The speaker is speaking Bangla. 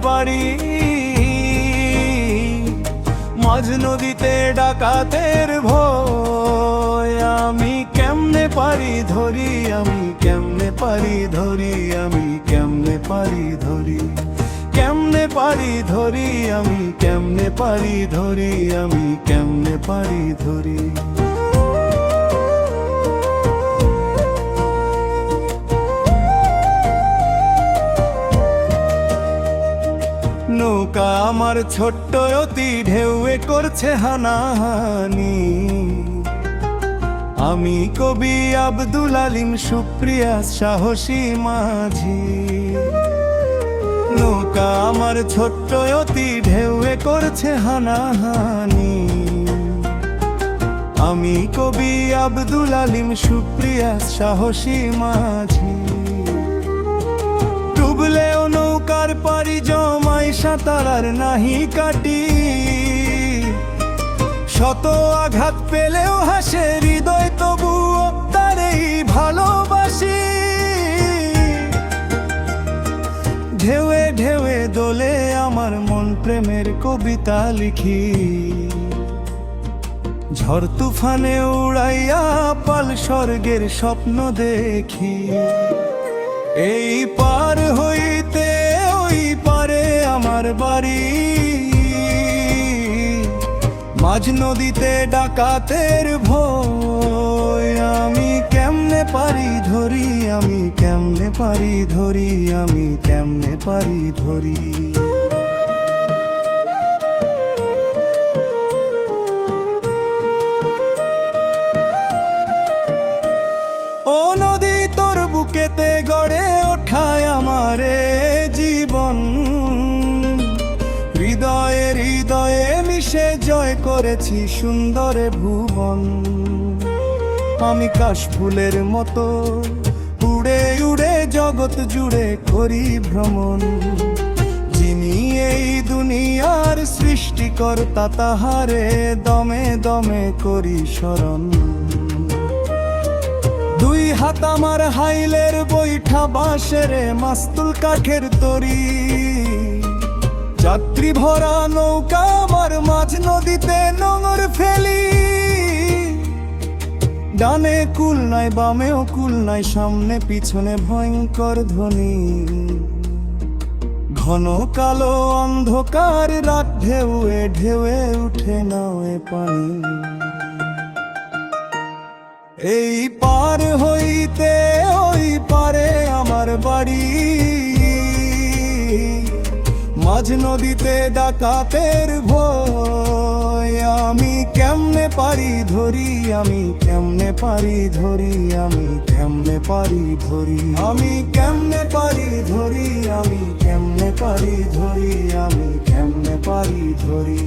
বাড়ি। মাঝ নদীতে ডাকাতের ভয়, আমি কেমনে পারি ধরি, আমি কেমনে পারি ধরি, আমি কেমনে পারি ধরি, কেমনে পারি ধরি, আমি কেমনে পারি ধরি, আমি কেমনে পারি ধরি। নৌকা আমার ছোট্ট অতি ঢেউয়ে করছে হানাহানি। আমি কবি আব্দুল আলিম সুপ্রিয়া সাহসী মাঝি। নৌকা আমার ছোট্ট অতি ঢেউয়ে করছে হানাহানি। আমি কবি আব্দুল আলিম সুপ্রিয়া সাহসী মাঝি। ডুবলেও নৌকার পারি জমাই সাঁতার নাহি কাটি। শত আঘাত পেলেও হাসে হৃদয়, তবুও তারেই ভালোবাসি। ঢেউয়ে ঢেউয়ে দোলে আমার মন, প্রেমের কবিতা লিখি। ঝড় তুফানে উড়াইয়া পাল স্বর্গের স্বপ্ন দেখি। এই পার হইতে ওই পারে আমার বাড়ি। মাঝ নদীতে ডাকাতের ভয়, আমি কেমনে পারি ধরি, আমি কেমনে পারি ধরি, আমি কেমনে পারি ধরি। ও নদী তোর বুকেতে গড়ে ওঠায় আমারে জীবন। হৃদয়ে হৃদয়ে মিশে জয় করেছি সুন্দরে ভুবন। আমি কাশফুলের মতো উড়ে উড়ে জগৎ জুড়ে করি ভ্রমণ। যিনি এই দুনিয়ার সৃষ্টিকর্তা, তাহারে দমে দমে করি স্মরণ। দুই হাত আমার হাইলের বৈঠা বাঁশের মাস্তুল কাঠের তরি। যাত্রী ভরা নৌকা আমার মাঝ নদীতে নোঙর ফেলি। ডানে কুল নাই বামেও কুল নাই, সামনে পিছনে ভয়ঙ্কর ধ্বনি। ঘন কালো অন্ধকার রাত, ঢেউয়ে ঢেউয়ে উঠে নাওয়ে পানি। এই পার হইতে ওই পারে আমার বাড়ি। মাঝ নদীতে ডাকাতের ভয়, আমি কেমনে পারি ধরি, আমি কেমনে পারি ধরি, আমি কেমনে পারি ধরি, আমি কেমনে পারি ধরি, আমি কেমনে পারি ধরি, আমি কেমনে পারি ধরি।